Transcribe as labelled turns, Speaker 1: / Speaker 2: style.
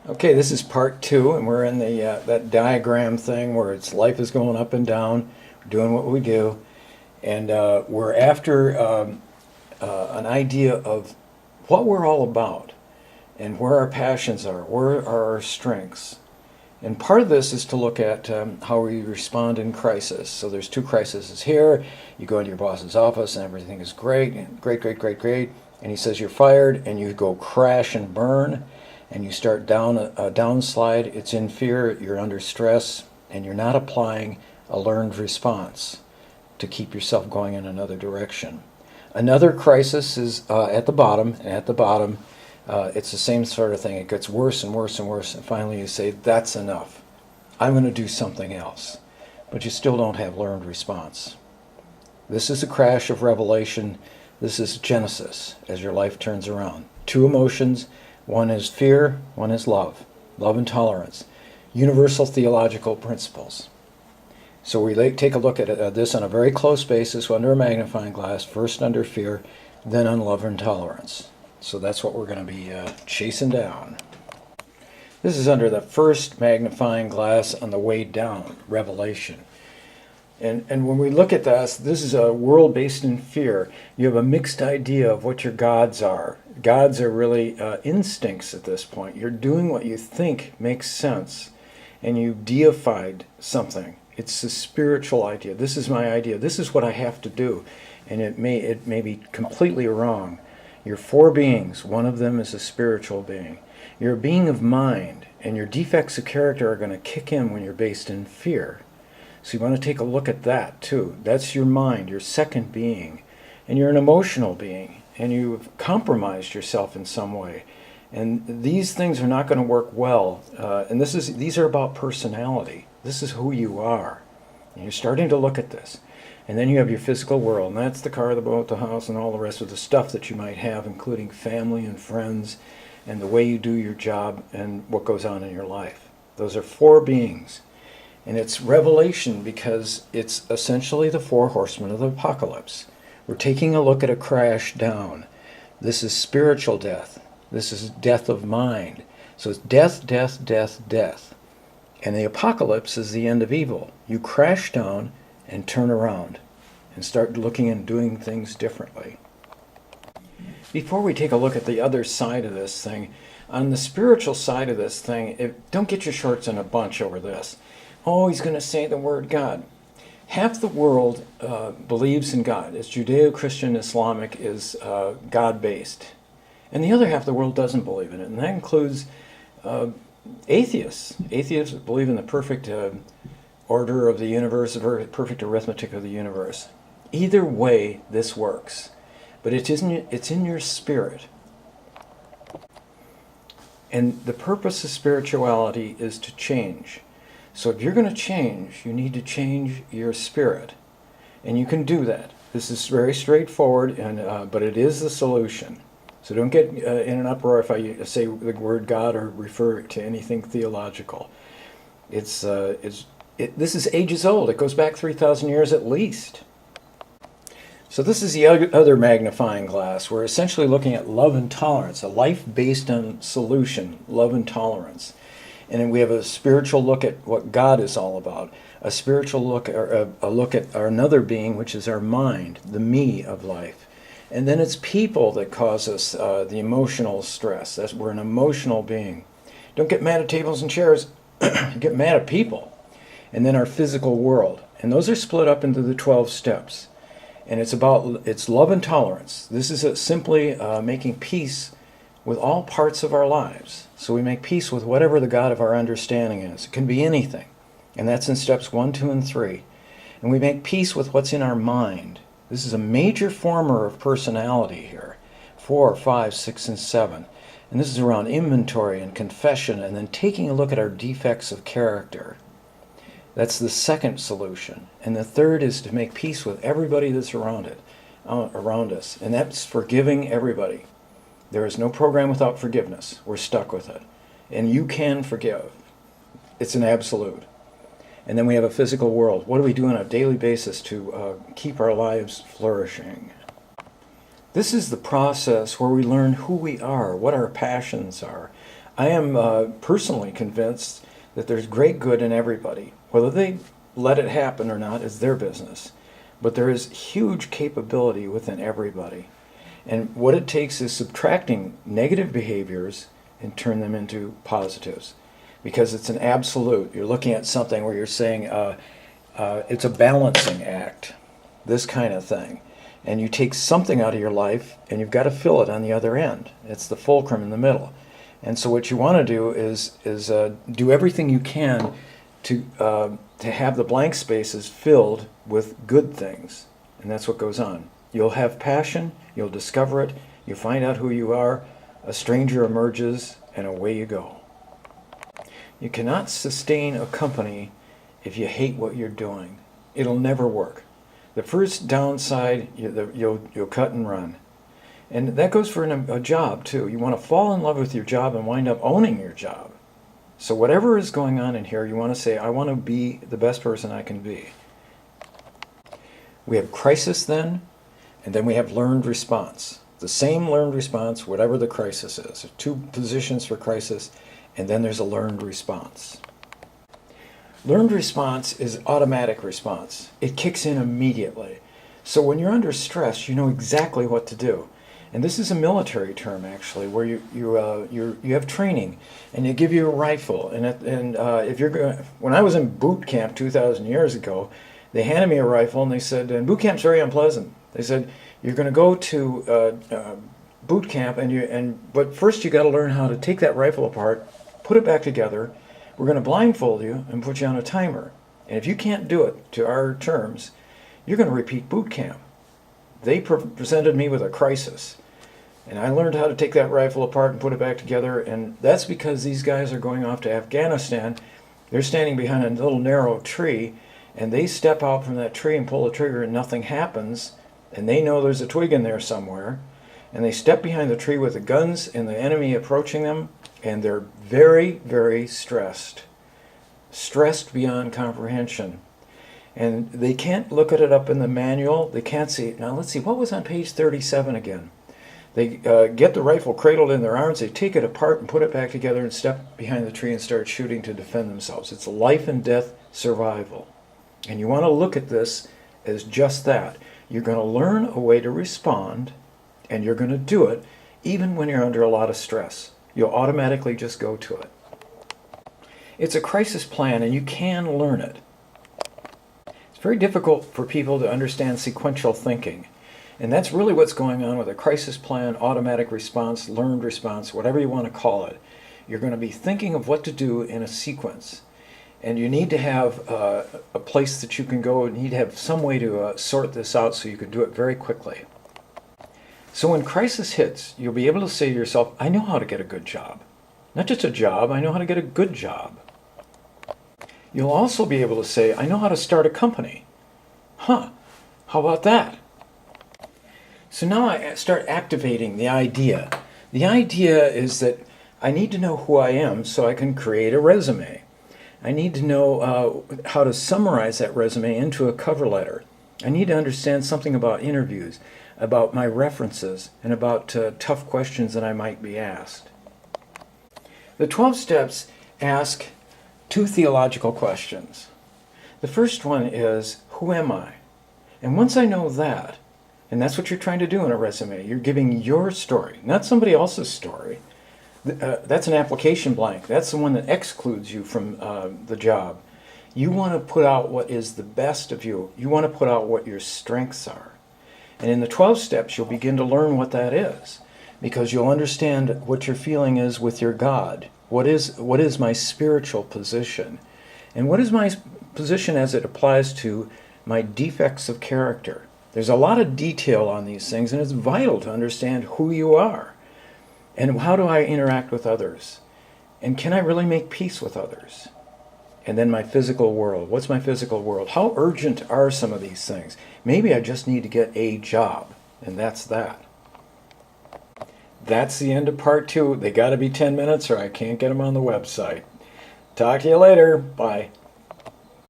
Speaker 1: Okay, this is part two, and we're in the that diagram thing where it's life is going up and down, we're doing what we do, and we're after an idea of what we're all about and where our passions are, where are our strengths. And part of this is to look at how we respond in crisis. So there's two crises here. You go into your boss's office and everything is great, and great, and he says you're fired, and you go crash and burn, and you start down a downslide. It's in fear, you're under stress, and you're not applying a learned response to keep yourself going in another direction. Another crisis is at the bottom, and at the bottom it's the same sort of thing. It gets worse and worse and worse, and finally you say, that's enough. I'm going to do something else. But you still don't have learned response. This is a crash of revelation. This is Genesis as your life turns around. Two emotions. One is fear, one is love. Love and tolerance. Universal theological principles. So we take a look at this on a very close basis under a magnifying glass, first under fear, then on love and tolerance. So that's what we're going to be chasing down. This is under the first magnifying glass on the way down, revelation. And when we look at this is a world based in fear. You have a mixed idea of what your gods are. Gods are really instincts at this point. You're doing what you think makes sense, and you've deified something. It's a spiritual idea. This is my idea. This is what I have to do. And it may be completely wrong. You're four beings. One of them is a spiritual being. You're a being of mind, and your defects of character are going to kick in when you're based in fear. So you want to take a look at that too. That's your mind, your second being. And you're an emotional being, and you've compromised yourself in some way. And these things are not going to work well. And these are about personality. This is who you are. And you're starting to look at this. And then you have your physical world, and that's the car, the boat, the house, and all the rest of the stuff that you might have, including family and friends, and the way you do your job, and what goes on in your life. Those are four beings. And it's revelation because it's essentially the four horsemen of the apocalypse. We're taking a look at a crash down. This is spiritual death. This is death of mind. So it's death, death, death, death. And the apocalypse is the end of evil. You crash down and turn around and start looking and doing things differently. Before we take a look at the other side of this thing, on the spiritual side of this thing, don't get your shorts in a bunch over this. Oh, he's going to say the word God. Half the world believes in God. It's Judeo-Christian Islamic is God-based. And the other half of the world doesn't believe in it. And that includes atheists. Atheists believe in the perfect order of the universe, the perfect arithmetic of the universe. Either way, this works. But it's in your spirit. And the purpose of spirituality is to change. So if you're going to change, you need to change your spirit. And you can do that. This is very straightforward, but it is the solution. So don't get in an uproar if I say the word God or refer to anything theological. This is ages old. It goes back 3,000 years at least. So this is the other magnifying glass. We're essentially looking at love and tolerance, a life based on solution, love and tolerance. And then we have a spiritual look at what God is all about, a spiritual look, or a look at another being, which is our mind, the me of life. And then it's people that cause us the emotional stress. We're an emotional being. Don't get mad at tables and chairs. Get mad at people. And then our physical world. And those are split up into the 12 steps. And it's love and tolerance. This is simply making peace with all parts of our lives. So we make peace with whatever the God of our understanding is. It can be anything. And that's in steps 1, 2, and 3. And we make peace with what's in our mind. This is a major former of personality here. 4, 5, 6, and 7. And this is around inventory and confession, and then taking a look at our defects of character. That's the second solution. And the third is to make peace with everybody that's around us. And that's forgiving everybody. There is no program without forgiveness. We're stuck with it. And you can forgive. It's an absolute. And then we have a physical world. What do we do on a daily basis to keep our lives flourishing? This is the process where we learn who we are, what our passions are, I am personally convinced that there's great good in everybody. Whether they let it happen or not is their business. But there is huge capability within everybody. And what it takes is subtracting negative behaviors and turn them into positives. Because it's an absolute. You're looking at something where you're saying it's a balancing act, this kind of thing. And you take something out of your life and you've got to fill it on the other end. It's the fulcrum in the middle. And so what you want to do is do everything you can to have the blank spaces filled with good things. And that's what goes on. You'll have passion, you'll discover it, you find out who you are, a stranger emerges, and away you go. You cannot sustain a company if you hate what you're doing. It'll never work. The first downside, you'll cut and run. And that goes for a job too. You want to fall in love with your job and wind up owning your job. So whatever is going on in here, you want to say, I want to be the best person I can be. We have crisis then, and then we have learned response. The same learned response, whatever the crisis is. There's two positions for crisis, and then there's a learned response. Learned response is automatic response. It kicks in immediately. So when you're under stress, you know exactly what to do. And this is a military term, actually, where you have training, and they give you a rifle. And if you're going, when I was in boot camp 2,000 years ago, they handed me a rifle, and they said, and boot camp's very unpleasant. They said, you're going to go to boot camp, but first you got to learn how to take that rifle apart, put it back together. We're going to blindfold you and put you on a timer. And if you can't do it to our terms, you're going to repeat boot camp. They presented me with a crisis. And I learned how to take that rifle apart and put it back together. And that's because these guys are going off to Afghanistan. They're standing behind a little narrow tree. And they step out from that tree and pull the trigger and nothing happens. And they know there's a twig in there somewhere. And they step behind the tree with the guns and the enemy approaching them. And they're very, very stressed. Stressed beyond comprehension. And they can't look at it up in the manual. They can't see it. Now let's see, what was on page 37 again? They get the rifle cradled in their arms, they take it apart and put it back together and step behind the tree and start shooting to defend themselves. It's a life and death survival. And you want to look at this as just that. You're going to learn a way to respond, and you're going to do it even when you're under a lot of stress. You'll automatically just go to it. It's a crisis plan, and you can learn it. It's very difficult for people to understand sequential thinking. And that's really what's going on with a crisis plan, automatic response, learned response, whatever you want to call it. You're going to be thinking of what to do in a sequence. And you need to have a place that you can go, and you need to have some way to sort this out so you can do it very quickly. So when crisis hits, you'll be able to say to yourself, I know how to get a good job. Not just a job, I know how to get a good job. You'll also be able to say, I know how to start a company. Huh, how about that? So now I start activating the idea. The idea is that I need to know who I am so I can create a resume. I need to know how to summarize that resume into a cover letter. I need to understand something about interviews, about my references, and about tough questions that I might be asked. The 12 steps ask two theological questions. The first one is, who am I? And once I know that, and that's what you're trying to do in a resume, you're giving your story, not somebody else's story. That's an application blank. That's the one that excludes you from the job. You want to put out what is the best of you. You want to put out what your strengths are. And in the 12 steps, you'll begin to learn what that is, because you'll understand what your feeling is with your God. What is my spiritual position? And what is my position as it applies to my defects of character? There's a lot of detail on these things, and it's vital to understand who you are. And how do I interact with others? And can I really make peace with others? And then my physical world. What's my physical world? How urgent are some of these things? Maybe I just need to get a job, and that's that. That's the end of part 2. They got to be 10 minutes or I can't get them on the website. Talk to you later. Bye.